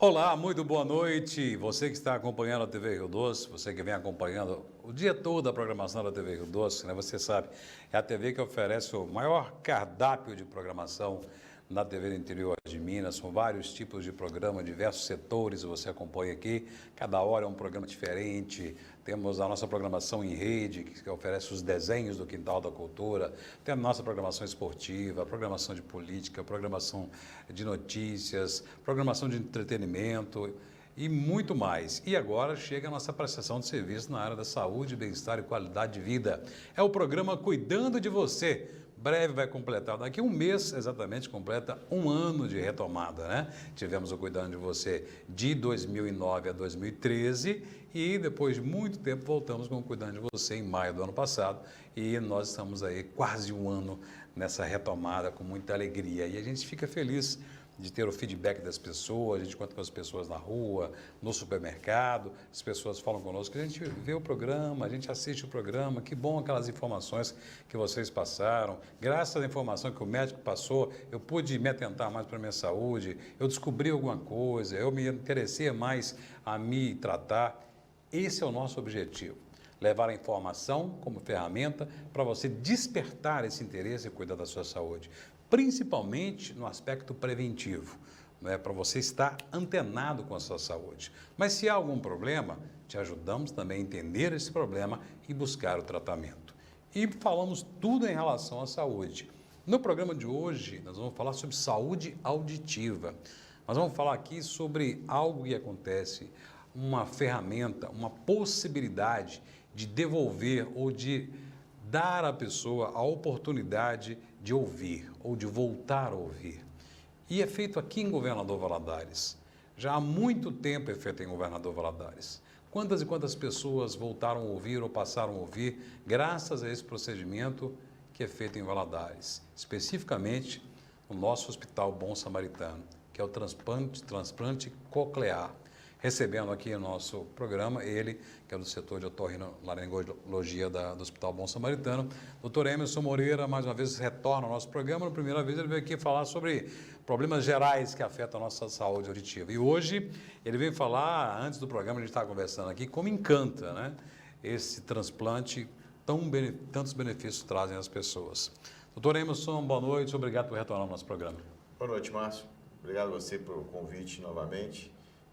Olá, muito boa noite. Você que está acompanhando a TV Rio Doce, você que vem acompanhando o dia todo a programação da TV Rio Doce, né? Você sabe, é a TV que oferece o maior cardápio de programação na TV do interior de Minas. São vários tipos de programa, diversos setores você acompanha aqui. Cada hora é um programa diferente. Temos a nossa programação em rede, que oferece os desenhos do Quintal da Cultura. Tem a nossa programação esportiva, programação de política, programação de notícias, programação de entretenimento e muito mais. E agora chega a nossa prestação de serviço na área da saúde, bem-estar e qualidade de vida. É o programa Cuidando de Você. Breve vai completar, daqui a um mês exatamente, completa um ano de retomada, né? Tivemos o Cuidando de Você de 2009 a 2013 e depois de muito tempo voltamos com o Cuidando de Você em maio do ano passado e nós estamos aí quase um ano nessa retomada com muita alegria e a gente fica feliz de ter o feedback das pessoas, a gente conta com as pessoas na rua, no supermercado, as pessoas falam conosco, a gente vê o programa, a gente assiste o programa, que bom aquelas informações que vocês passaram, graças à informação que o médico passou, eu pude me atentar mais para a minha saúde, eu descobri alguma coisa, eu me interessei mais a me tratar. Esse é o nosso objetivo. Levar a informação como ferramenta para você despertar esse interesse e cuidar da sua saúde, principalmente no aspecto preventivo, né, para você estar antenado com a sua saúde. Mas se há algum problema, te ajudamos também a entender esse problema e buscar o tratamento. E falamos tudo em relação à saúde. No programa de hoje, nós vamos falar sobre saúde auditiva. Nós vamos falar aqui sobre algo que acontece, uma ferramenta, uma possibilidade de devolver ou de dar à pessoa a oportunidade de ouvir ou de voltar a ouvir. E é feito aqui em Governador Valadares. Já há muito tempo é feito em Governador Valadares. Quantas e quantas pessoas voltaram a ouvir ou passaram a ouvir graças a esse procedimento que é feito em Valadares, especificamente no nosso Hospital Bom Samaritano, que é o transplante coclear. Recebendo aqui no nosso programa, ele, que é do setor de otorrinolaringologia do Hospital Bom Samaritano, Dr. Emerson Moreira, mais uma vez retorna ao nosso programa. Na primeira vez ele veio aqui falar sobre problemas gerais que afetam a nossa saúde auditiva. E hoje ele veio falar, antes do programa a gente estava conversando aqui, como encanta, né, esse transplante, tantos benefícios trazem às pessoas. Dr. Emerson, boa noite, obrigado por retornar ao nosso programa. Boa noite, Márcio. Obrigado a você pelo convite novamente.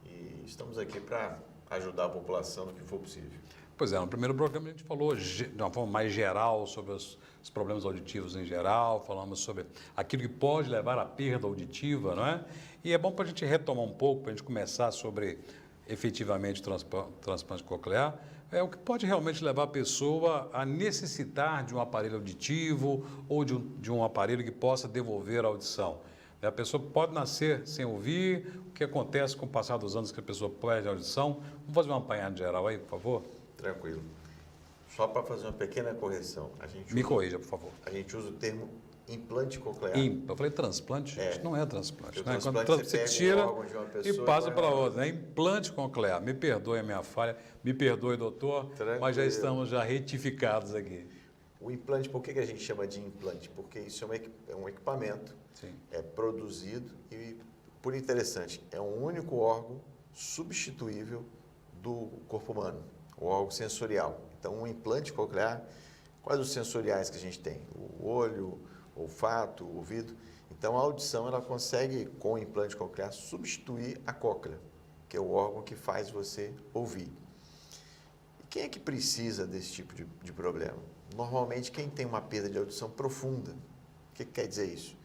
E estamos aqui para ajudar a população no que for possível. Pois é, no primeiro programa a gente falou de uma forma mais geral sobre os problemas auditivos em geral, falamos sobre aquilo que pode levar à perda auditiva, não é? E é bom para a gente retomar um pouco, para a gente começar sobre efetivamente o transplante coclear, é o que pode realmente levar a pessoa a necessitar de um aparelho auditivo ou de um aparelho que possa devolver a audição. A pessoa pode nascer sem ouvir, o que acontece com o passar dos anos que a pessoa perde a audição. Vamos fazer uma apanhada geral aí, por favor? Tranquilo. Só para fazer uma pequena correção. Me corrija, por favor. A gente usa o termo implante coclear. Eu falei transplante, gente, não é transplante. Né? Transplante quando você tira e passa para outra. É implante coclear. Me perdoe a minha falha, me perdoe, doutor, Tranquilo. Mas já estamos retificados aqui. O implante, por que a gente chama de implante? Porque isso é um equipamento, sim, é produzido e, por interessante, é um único órgão substituível do corpo humano, o órgão sensorial. Então, um implante coclear, quais os sensoriais que a gente tem? O olho, o olfato, o ouvido. Então, a audição, ela consegue, com o implante coclear, substituir a cóclea, que é o órgão que faz você ouvir. E quem é que precisa desse tipo de problema? Normalmente, quem tem uma perda de audição profunda. O que quer dizer isso?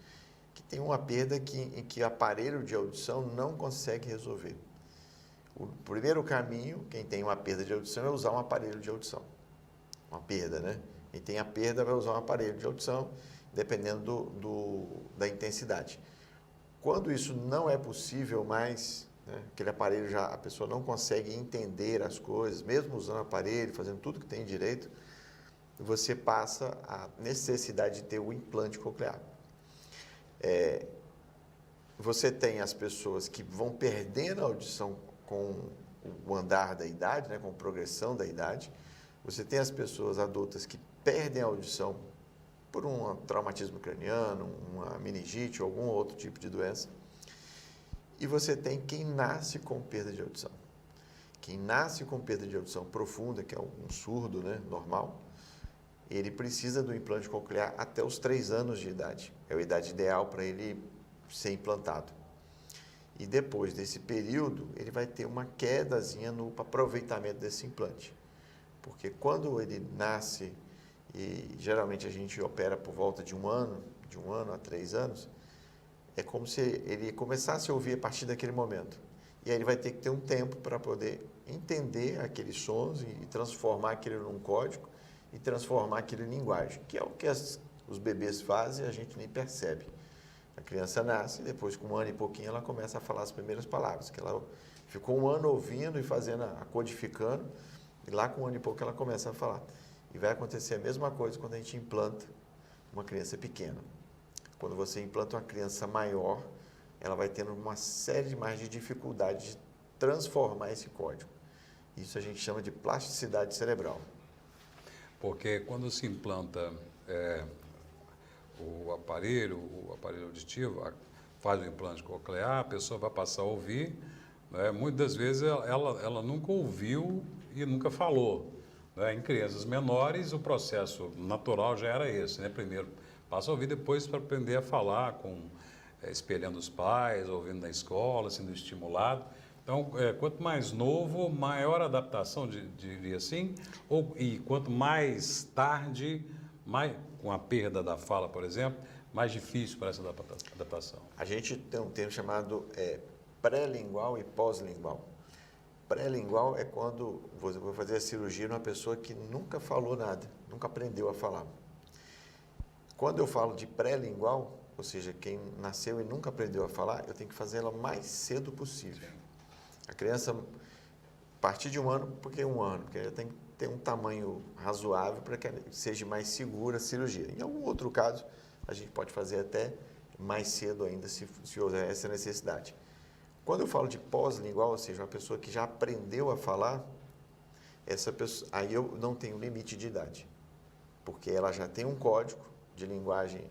Que tem uma perda em que o aparelho de audição não consegue resolver. O primeiro caminho, quem tem uma perda de audição, é usar um aparelho de audição. Uma perda, né? Quem tem a perda vai usar um aparelho de audição, dependendo da intensidade. Quando isso não é possível mais, né, aquele aparelho a pessoa não consegue entender as coisas, mesmo usando o aparelho, fazendo tudo que tem direito, você passa a necessidade de ter o implante coclear. Você tem as pessoas que vão perdendo a audição com o andar da idade, né, com a progressão da idade. Você tem as pessoas adultas que perdem a audição por um traumatismo craniano, uma meningite ou algum outro tipo de doença. E você tem quem nasce com perda de audição. Quem nasce com perda de audição profunda, que é um surdo, né, normal, ele precisa do implante coclear até os 3 anos de idade. É a idade ideal para ele ser implantado. E depois desse período, ele vai ter uma quedazinha no aproveitamento desse implante. Porque quando ele nasce, e geralmente a gente opera por volta de um ano a 3 anos, é como se ele começasse a ouvir a partir daquele momento. E aí ele vai ter que ter um tempo para poder entender aqueles sons e transformar aquilo num código e transformar aquilo em linguagem, que é o que os bebês fazem e a gente nem percebe. A criança nasce e depois, com 1 ano e pouquinho, ela começa a falar as primeiras palavras, que ela ficou 1 ano ouvindo e fazendo, codificando, e lá com 1 ano e pouco ela começa a falar. E vai acontecer a mesma coisa quando a gente implanta uma criança pequena. Quando você implanta uma criança maior, ela vai tendo uma série mais de dificuldades de transformar esse código. Isso a gente chama de plasticidade cerebral. Porque quando se implanta o aparelho auditivo, faz o implante coclear, a pessoa vai passar a ouvir, né? Muitas vezes ela nunca ouviu e nunca falou. Né? Em crianças menores, o processo natural já era esse, né? Primeiro passa a ouvir, depois para aprender a falar, espelhando os pais, ouvindo na escola, sendo estimulado. Então, quanto mais novo, maior a adaptação, diria assim, e quanto mais tarde, com a perda da fala, por exemplo, mais difícil para essa adaptação. A gente tem um termo chamado pré-lingual e pós-lingual. Pré-lingual é quando você vai fazer a cirurgia numa pessoa que nunca falou nada, nunca aprendeu a falar. Quando eu falo de pré-lingual, ou seja, quem nasceu e nunca aprendeu a falar, eu tenho que fazer ela o mais cedo possível. A criança, a partir de 1 ano, por que 1 ano? Porque ela tem que ter um tamanho razoável para que seja mais segura a cirurgia. Em algum outro caso, a gente pode fazer até mais cedo ainda, se houver essa necessidade. Quando eu falo de pós-lingual, ou seja, uma pessoa que já aprendeu a falar, essa pessoa, aí eu não tenho limite de idade, porque ela já tem um código de linguagem,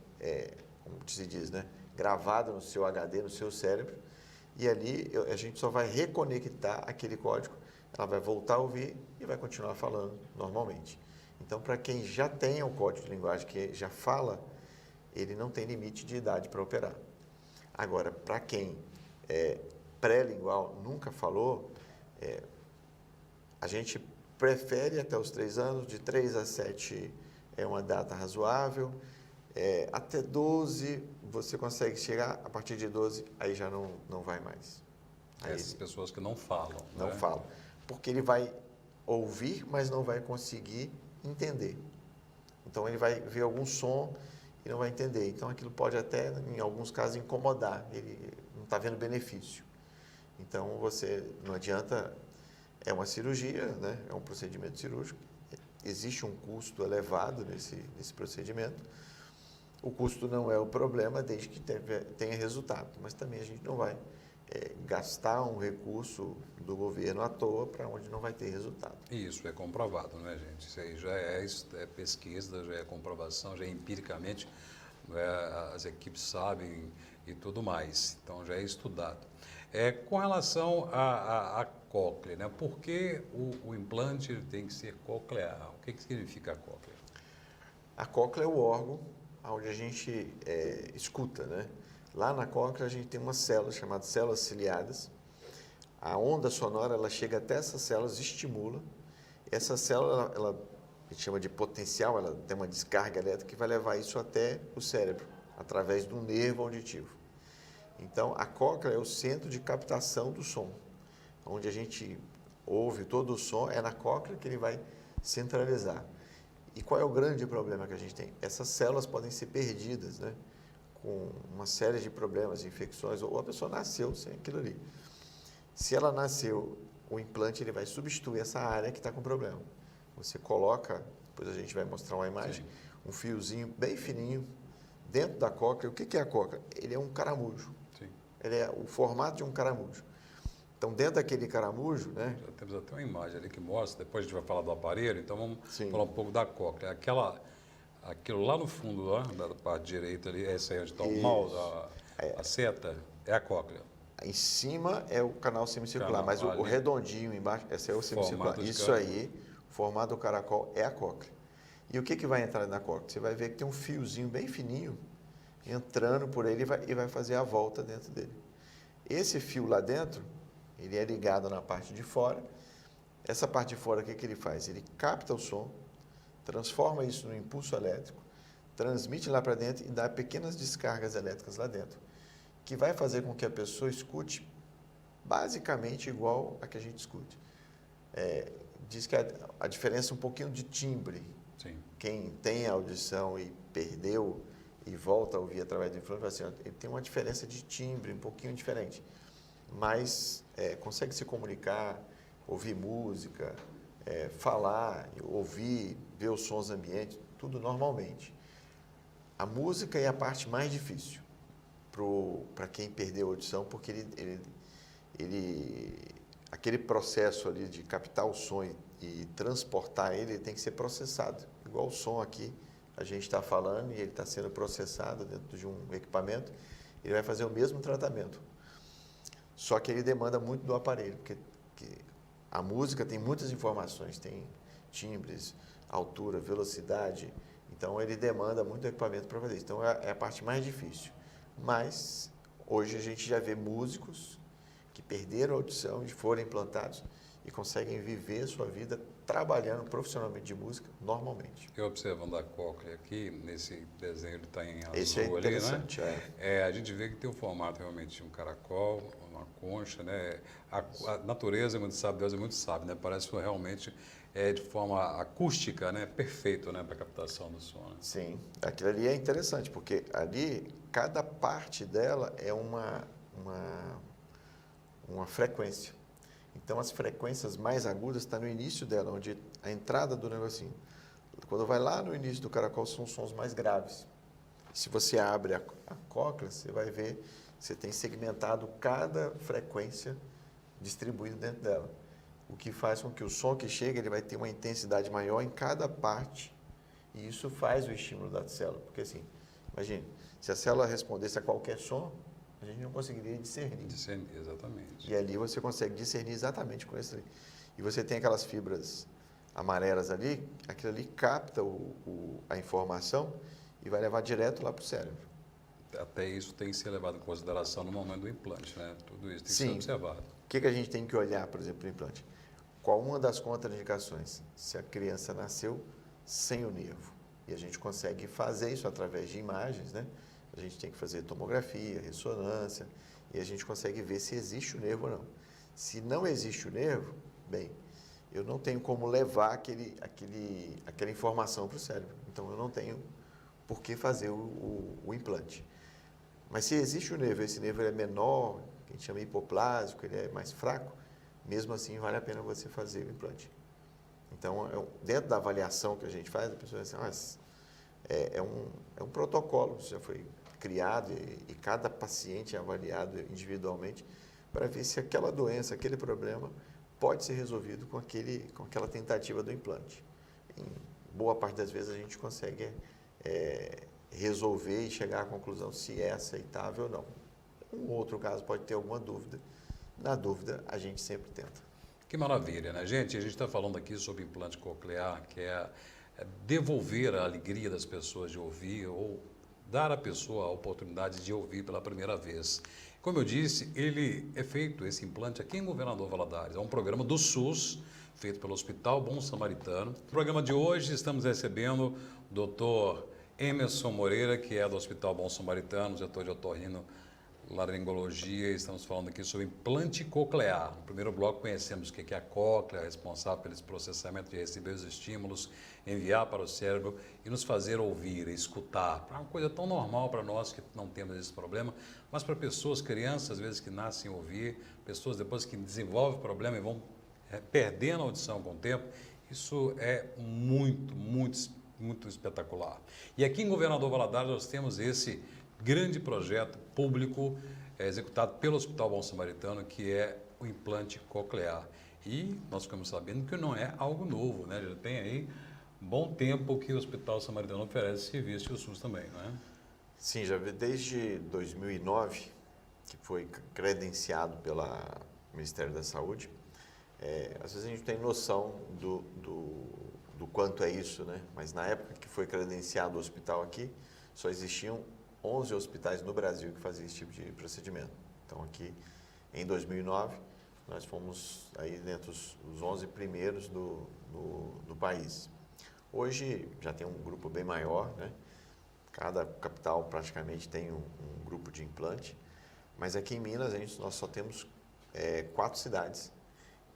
como se diz, né, gravado no seu HD, no seu cérebro, e ali a gente só vai reconectar aquele código, ela vai voltar a ouvir e vai continuar falando normalmente. Então, para quem já tem o código de linguagem, que já fala, ele não tem limite de idade para operar. Agora, para quem pré-lingual nunca falou, a gente prefere até os 3 anos, de 3 a 7 é uma data razoável, até 12 você consegue chegar, a partir de 12 aí já não vai mais. Aí, essas pessoas que não falam. Não né? falam, porque ele vai ouvir, mas não vai conseguir entender. Então ele vai ver algum som e não vai entender. Então aquilo pode até, em alguns casos, incomodar, ele não está vendo benefício. Então você, não adianta, é uma cirurgia, né? É um procedimento cirúrgico, existe um custo elevado nesse procedimento. O custo não é o problema, desde que tenha resultado, mas também a gente não vai gastar um recurso do governo à toa para onde não vai ter resultado. Isso é comprovado, né, gente? Isso aí já é pesquisa, já é comprovação, já é empiricamente, as equipes sabem e tudo mais, então já é estudado. Com relação à cóclea, né? Por que o implante tem que ser coclear? O que significa a cóclea? A cóclea é o órgão onde a gente escuta, né? Lá na cóclea a gente tem umas células chamadas células ciliadas. A onda sonora ela chega até essas células, estimula. Essa célula, a gente chama de potencial, ela tem uma descarga elétrica que vai levar isso até o cérebro, através de um nervo auditivo. Então, a cóclea é o centro de captação do som. Onde a gente ouve todo o som, é na cóclea que ele vai centralizar. E qual é o grande problema que a gente tem? Essas células podem ser perdidas, né? Com uma série de problemas, infecções, ou a pessoa nasceu sem aquilo ali. Se ela nasceu, o implante ele vai substituir essa área que está com problema. Você coloca, depois a gente vai mostrar uma imagem, um fiozinho bem fininho dentro da cóclea. O que é a cóclea? Ele é um caramujo. Sim. Ele é o formato de um caramujo. Então, dentro daquele caramujo, né? Já temos até uma imagem ali que mostra, depois a gente vai falar do aparelho, então vamos Sim. falar um pouco da cóclea. Aquilo lá no fundo, lá, da parte direita ali, essa aí onde está o mouse, a seta, é a cóclea. Em cima é o canal semicircular, Canal, mas o ali. redondinho embaixo, esse é o semicircular. Formato de Isso caracol. aí, o formato do caracol é a cóclea. E o que vai entrar na cóclea? Você vai ver que tem um fiozinho bem fininho entrando por ele e vai fazer a volta dentro dele. Esse fio lá dentro, ele é ligado na parte de fora. Essa parte de fora, o que ele faz? Ele capta o som, transforma isso num impulso elétrico, transmite lá para dentro e dá pequenas descargas elétricas lá dentro, que vai fazer com que a pessoa escute basicamente igual a que a gente escute. Diz que a diferença é um pouquinho de timbre. Sim. Quem tem a audição e perdeu e volta a ouvir através do influente, assim, ele tem uma diferença de timbre um pouquinho diferente, mas consegue se comunicar, ouvir música, falar, ouvir, ver os sons ambientes, tudo normalmente. A música é a parte mais difícil para quem perdeu a audição, porque aquele processo ali de captar o som e transportar ele tem que ser processado. Igual o som aqui, a gente está falando e ele está sendo processado dentro de um equipamento, ele vai fazer o mesmo tratamento. Só que ele demanda muito do aparelho, porque a música tem muitas informações, tem timbres, altura, velocidade, então ele demanda muito equipamento para fazer isso. Então é a parte mais difícil. Mas hoje a gente já vê músicos que perderam a audição e foram implantados e conseguem viver a sua vida trabalhando profissionalmente de música normalmente. Eu observando a cóclea aqui, nesse desenho ele está em azul Esse é interessante, ali, né? A gente vê que tem um formato realmente de um caracol, uma concha, né? A natureza é muito sábia, Deus é muito sábio, né? Parece que realmente de forma acústica, né? Perfeito, né? Para a captação do som. Né? Sim, aquilo ali é interessante, porque ali cada parte dela é uma frequência. Então, as frequências mais agudas estão no início dela, onde a entrada do negocinho. Quando vai lá no início do caracol, são sons mais graves. Se você abre a cóclea, você vai ver, você tem segmentado cada frequência distribuída dentro dela. O que faz com que o som que chega, ele vai ter uma intensidade maior em cada parte. E isso faz o estímulo da célula. Porque assim, imagine, se a célula respondesse a qualquer som, a gente não conseguiria discernir. Discernir, exatamente. E ali você consegue discernir exatamente com esse ali. E você tem aquelas fibras amarelas ali, aquilo ali capta a informação e vai levar direto lá para o cérebro. Até isso tem que ser levado em consideração no momento do implante, né? Tudo isso tem que Sim. ser observado. O que a gente tem que olhar, por exemplo, no implante? Qual uma das contraindicações? Se a criança nasceu sem o nervo. E a gente consegue fazer isso através de imagens, né? A gente tem que fazer tomografia, ressonância, e a gente consegue ver se existe o nervo ou não. Se não existe o nervo, bem, eu não tenho como levar aquela informação para o cérebro. Então, eu não tenho por que fazer o implante. Mas se existe o nervo, esse nervo é menor, que a gente chama hipoplásico, ele é mais fraco, mesmo assim vale a pena você fazer o implante. Então, dentro da avaliação que a gente faz, a pessoa diz assim, é um protocolo, isso já foi criado e cada paciente é avaliado individualmente para ver se aquela doença, aquele problema pode ser resolvido com aquela tentativa do implante. Em boa parte das vezes a gente consegue resolver e chegar à conclusão se é aceitável ou não. Um outro caso pode ter alguma dúvida. Na dúvida, a gente sempre tenta. Que maravilha, né, gente? A gente está falando aqui sobre implante coclear, que é devolver a alegria das pessoas de ouvir ou dar à pessoa a oportunidade de ouvir pela primeira vez. Como eu disse, ele é feito, esse implante, aqui em Governador Valadares. É um programa do SUS, feito pelo Hospital Bom Samaritano. No programa de hoje, estamos recebendo o Dr. Emerson Moreira, que é do Hospital Bom Samaritano, setor de otorrino laringologia. Estamos falando aqui sobre implante coclear. No primeiro bloco conhecemos o que é a cóclea, responsável pelo processamento de receber os estímulos, enviar para o cérebro e nos fazer ouvir, escutar. É uma coisa tão normal para nós que não temos esse problema, mas para pessoas, crianças, às vezes que nascem a ouvir, pessoas depois que desenvolvem o problema e vão perdendo a audição com o tempo, isso é muito espetacular. E aqui em Governador Valadares nós temos esse grande projeto público executado pelo Hospital Bom Samaritano, que é o implante coclear. E nós ficamos sabendo que não é algo novo, né? Já tem aí um bom tempo que o Hospital Samaritano oferece serviço e o SUS também, não é? Sim, já desde 2009 que foi credenciado pelo Ministério da Saúde, às vezes a gente tem noção do quanto é isso, né? Mas na época que foi credenciado o hospital aqui, só existiam 11 hospitais no Brasil que faziam esse tipo de procedimento. Então aqui, em 2009, nós fomos aí dentro dos 11 primeiros do país. Hoje já tem um grupo bem maior, né? Cada capital praticamente tem um grupo de implante, mas aqui em Minas nós só temos 4 cidades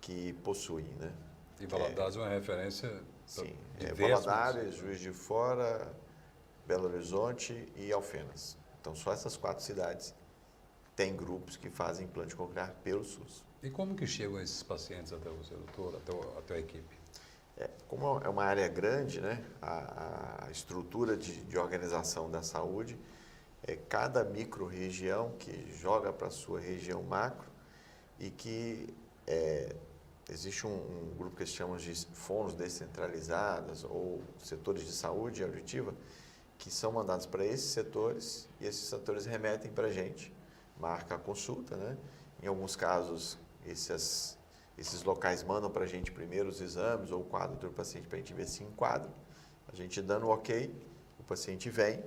que possuem, né? E Valadares é uma referência. Sim, diversas. Valadares, Juiz de Fora, Belo Horizonte e Alfenas. Então só essas 4 cidades têm grupos que fazem implante coclear pelo SUS. E como que chegam esses pacientes até você, doutor, até a equipe? Como é uma área grande, né, a estrutura de organização da saúde, cada micro-região que joga para a sua região macro e que existe um grupo que se chama de fonos descentralizadas ou setores de saúde auditiva que são mandados para esses setores e esses setores remetem para a gente, marca a consulta, né? Em alguns casos, esses locais mandam para a gente primeiro os exames ou o quadro do paciente para a gente ver se enquadra. A gente dando ok, o paciente vem,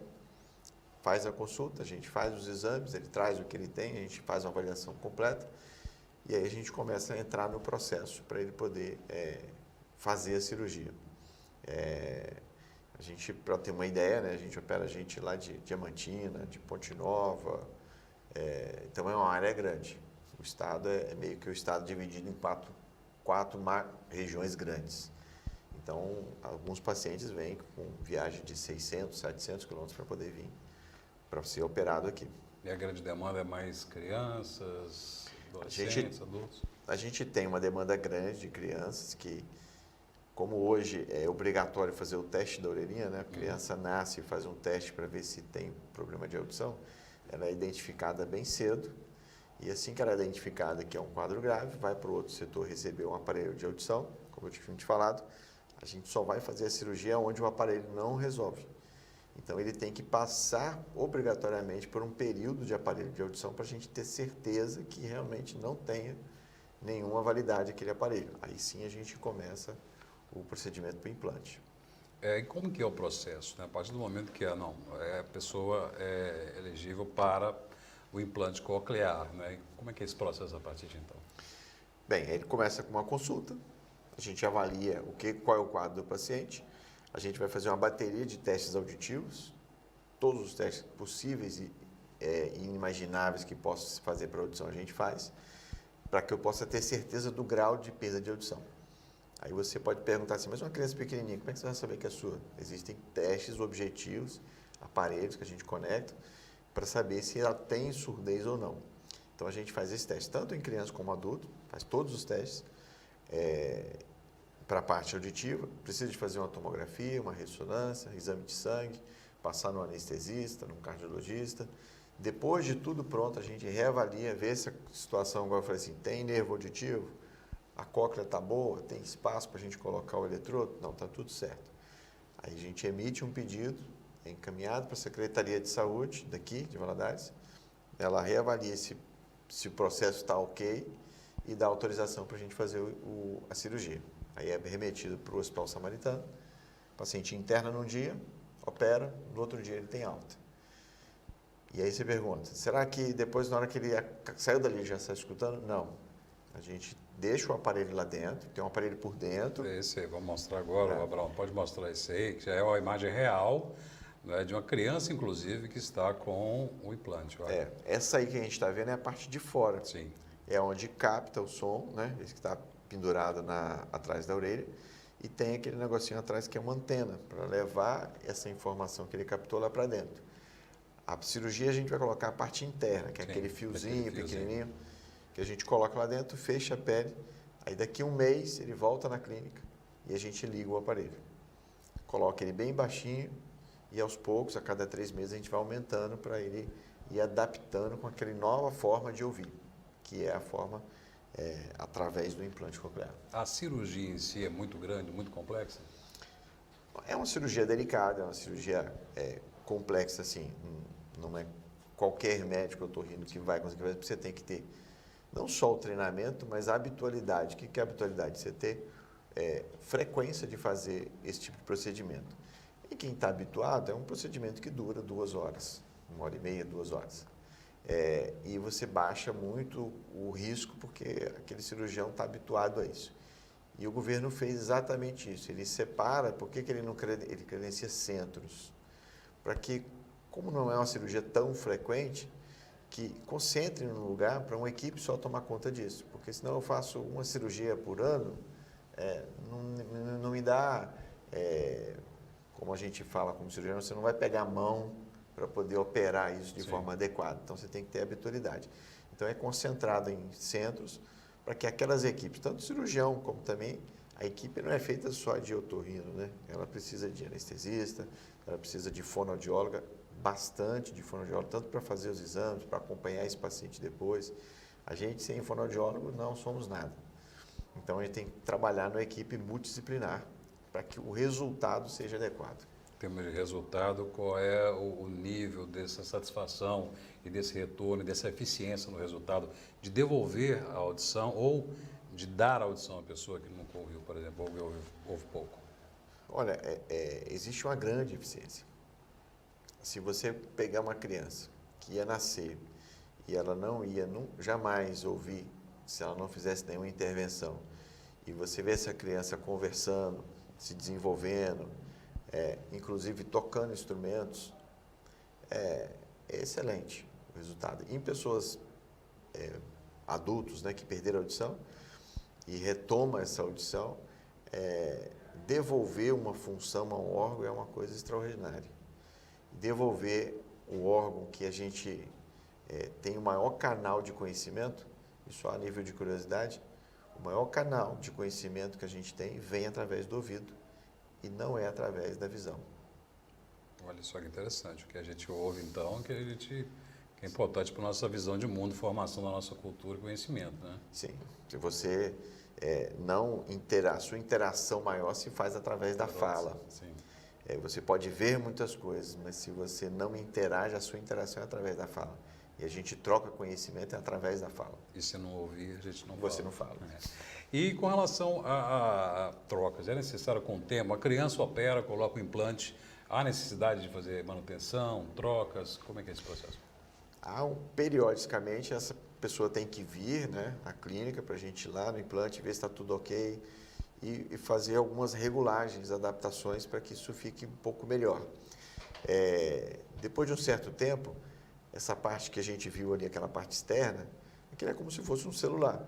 faz a consulta, a gente faz os exames, ele traz o que ele tem, a gente faz uma avaliação completa e aí a gente começa a entrar no processo para ele poder fazer a cirurgia. A gente, para ter uma ideia, né, a gente opera gente lá de Diamantina, de Ponte Nova, então é uma área grande. O estado é meio que o estado dividido em quatro regiões grandes. Então, alguns pacientes vêm com viagem de 600, 700 quilômetros para poder vir, para ser operado aqui. E a grande demanda é mais crianças, adolescentes, adultos? A gente tem uma demanda grande de crianças que, como hoje é obrigatório fazer o teste da orelhinha, né? A criança nasce e faz um teste para ver se tem problema de audição, ela é identificada bem cedo. E assim que ela é identificada que é um quadro grave, vai para o outro setor receber um aparelho de audição, como eu tinha te falado, a gente só vai fazer a cirurgia onde o aparelho não resolve. Então ele tem que passar obrigatoriamente por um período de aparelho de audição para a gente ter certeza que realmente não tenha nenhuma validade aquele aparelho. Aí sim a gente começa o procedimento para o implante. E como que é o processo, né? A partir do momento que a pessoa é elegível para o implante coclear, né? Como é que é esse processo a partir de então? Bem, ele começa com uma consulta, a gente avalia qual é o quadro do paciente, a gente vai fazer uma bateria de testes auditivos, todos os testes possíveis e inimagináveis que possa se fazer para audição a gente faz, para que eu possa ter certeza do grau de perda de audição. Aí você pode perguntar assim, mas uma criança pequenininha, como é que você vai saber que é sua? Existem testes objetivos, aparelhos que a gente conecta, para saber se ela tem surdez ou não. Então a gente faz esse teste, tanto em criança como adulto, faz todos os testes. Para a parte auditiva, precisa de fazer uma tomografia, uma ressonância, exame de sangue, passar no anestesista, no cardiologista. Depois de tudo pronto, a gente reavalia, vê se a situação, igual eu falei assim, tem nervo auditivo, a cóclea está boa, tem espaço para a gente colocar o eletrodo? Não, está tudo certo. Aí a gente emite um pedido, é encaminhado para a Secretaria de Saúde daqui, de Valadares, ela reavalia se o processo está ok e dá autorização para a gente fazer a cirurgia. Aí é remetido para o Hospital Samaritano, o paciente interna num dia, opera, no outro dia ele tem alta. E aí você pergunta, será que depois, na hora que ele saiu dali, já está escutando? Não. A gente deixa o aparelho lá dentro, tem um aparelho por dentro. Esse aí, vamos mostrar agora, Abraão, pode mostrar esse aí, que já é uma imagem real, né, de uma criança, inclusive, que está com o implante. Olha. Essa aí que a gente está vendo é a parte de fora. Sim. É onde capta o som, né? Esse que está pendurado atrás da orelha. E tem aquele negocinho atrás que é uma antena, para levar essa informação que ele captou lá para dentro. A cirurgia a gente vai colocar a parte interna, que é aquele fiozinho pequenininho, que a gente coloca lá dentro, fecha a pele. Aí daqui a um mês ele volta na clínica e a gente liga o aparelho. Coloca ele bem baixinho e aos poucos, a cada 3 meses, a gente vai aumentando para ele ir adaptando com aquela nova forma de ouvir, que é a forma através do implante coclear. A cirurgia em si é muito grande, muito complexa? É uma cirurgia delicada, é uma cirurgia complexa, assim, não é qualquer médico otorrino que vai conseguir fazer, você tem que ter não só o treinamento, mas a habitualidade. O que é habitualidade? Você ter frequência de fazer esse tipo de procedimento. E quem está habituado, é um procedimento que dura 2 horas, 1h30, 2 horas. E você baixa muito o risco, porque aquele cirurgião está habituado a isso. E o governo fez exatamente isso. Ele separa, por que ele não ele credencia centros? Para que, como não é uma cirurgia tão frequente, que concentre num lugar para uma equipe só tomar conta disso. Porque senão eu faço uma cirurgia por ano, não me dá, como a gente fala como cirurgião, você não vai pegar a mão para poder operar isso de forma adequada. Então, você tem que ter habitualidade. Então, é concentrado em centros para que aquelas equipes, tanto cirurgião como também, a equipe não é feita só de otorrino, né? Ela precisa de anestesista, ela precisa de fonoaudióloga, bastante de fonoaudiólogo, tanto para fazer os exames, para acompanhar esse paciente depois. A gente, sem fonoaudiólogo, não somos nada. Então, a gente tem que trabalhar numa equipe multidisciplinar para que o resultado seja adequado. Em termos de resultado, qual é o nível dessa satisfação e desse retorno, e dessa eficiência no resultado de devolver a audição ou de dar a audição à pessoa que nunca ouviu, por exemplo, ouve pouco? Olha, existe uma grande eficiência. Se você pegar uma criança que ia nascer e ela não ia jamais ouvir se ela não fizesse nenhuma intervenção, e você vê essa criança conversando, se desenvolvendo, inclusive tocando instrumentos, é excelente o resultado. Em pessoas adultos, né, que perderam a audição e retoma essa audição, devolver uma função a um órgão é uma coisa extraordinária. Devolver o órgão que a gente tem o maior canal de conhecimento, e só a nível de curiosidade, o maior canal de conhecimento que a gente tem vem através do ouvido e não é através da visão. Olha só que interessante, o que a gente ouve então, que é importante para a nossa visão de mundo, formação da nossa cultura e conhecimento, né? Sim, se você a sua interação maior se faz através da fala. Sim. Você pode ver muitas coisas, mas se você não interage, a sua interação é através da fala. E a gente troca conhecimento através da fala. E se não ouvir, a gente não fala. Você não fala. E com relação a trocas, é necessário com o tempo? A criança opera, coloca o implante, há necessidade de fazer manutenção, trocas? Como é que é esse processo? Periodicamente, essa pessoa tem que vir, né, à clínica para a gente ir lá no implante, ver se está tudo ok e fazer algumas regulagens, adaptações para que isso fique um pouco melhor. Depois de um certo tempo, essa parte que a gente viu ali, aquela parte externa, aquilo é como se fosse um celular.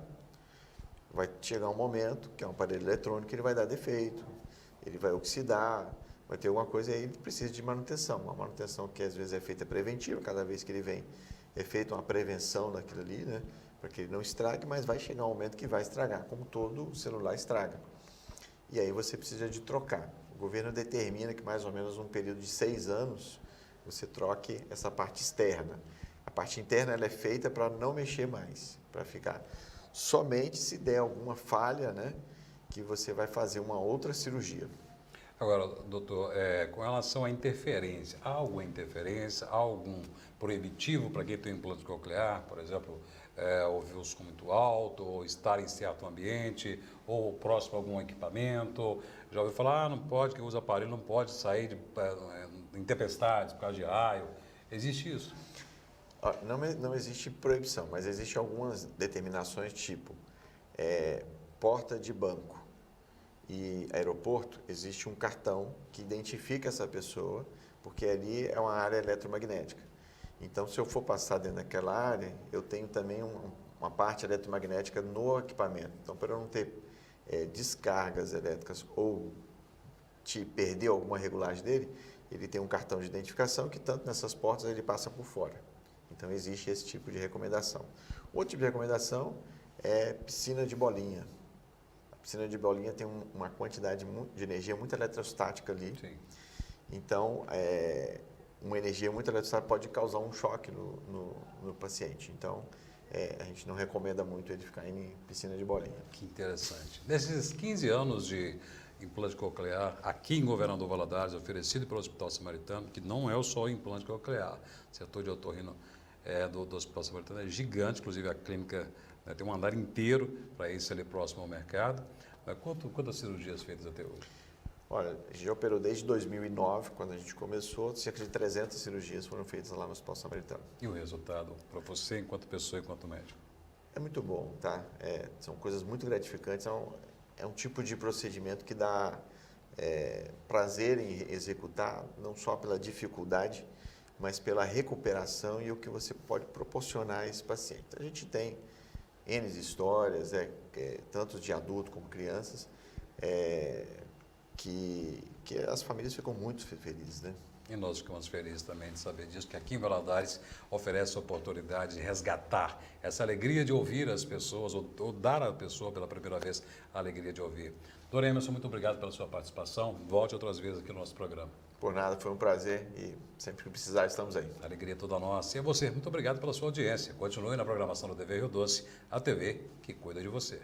Vai chegar um momento que é um aparelho eletrônico, ele vai dar defeito, ele vai oxidar, vai ter alguma coisa aí, ele precisa de manutenção. Uma manutenção que às vezes é feita preventiva, cada vez que ele vem é feita uma prevenção daquilo ali, né, para que ele não estrague, mas vai chegar um momento que vai estragar, como todo celular estraga. E aí você precisa de trocar. O governo determina que mais ou menos um período de 6 anos você troque essa parte externa. A parte interna ela é feita para não mexer mais, para ficar somente se der alguma falha, né, que você vai fazer uma outra cirurgia. Agora, doutor, com relação à interferência, há alguma interferência, há algum proibitivo para quem tem implante coclear, por exemplo, ouvir o som muito alto, ou estar em certo ambiente, ou próximo a algum equipamento? Já ouviu falar, não pode, quem usa aparelho não pode sair em tempestades por causa de raio. Existe isso? Não existe proibição, mas existem algumas determinações, tipo porta de banco e aeroporto, existe um cartão que identifica essa pessoa, porque ali é uma área eletromagnética. Então, se eu for passar dentro daquela área, eu tenho também uma parte eletromagnética no equipamento. Então, para eu não ter descargas elétricas ou perder alguma regulagem dele, ele tem um cartão de identificação que tanto nessas portas ele passa por fora. Então, existe esse tipo de recomendação. Outro tipo de recomendação é piscina de bolinha. A piscina de bolinha tem uma quantidade de energia muito eletrostática ali. Sim. Então, uma energia muito eletrostática pode causar um choque no paciente. Então, a gente não recomenda muito ele ficar em piscina de bolinha. Que interessante. Nesses 15 anos de implante coclear, aqui em Governador Valadares, oferecido pelo Hospital Samaritano, que não é só o implante coclear, o setor de otorrino do Hospital Samaritano é gigante, inclusive a clínica, né, tem um andar inteiro para isso ali próximo ao mercado. Quantas cirurgias feitas até hoje? Olha, a gente já operou desde 2009, quando a gente começou, cerca de 300 cirurgias foram feitas lá no Hospital Samaritano. E o resultado para você, enquanto pessoa, enquanto médico? É muito bom, tá? São coisas muito gratificantes, é um tipo de procedimento que dá prazer em executar, não só pela dificuldade, mas pela recuperação e o que você pode proporcionar a esse paciente. A gente tem N histórias, tanto de adulto como crianças, que as famílias ficam muito felizes, né? E nós ficamos felizes também de saber disso, que aqui em Valadares oferece a oportunidade de resgatar essa alegria de ouvir as pessoas, ou dar à pessoa pela primeira vez a alegria de ouvir. Dr. Emerson, muito obrigado pela sua participação. Volte outras vezes aqui no nosso programa. Por nada, foi um prazer e sempre que precisar estamos aí. A alegria é toda nossa. E a você, muito obrigado pela sua audiência. Continue na programação da TV Rio Doce, a TV que cuida de você.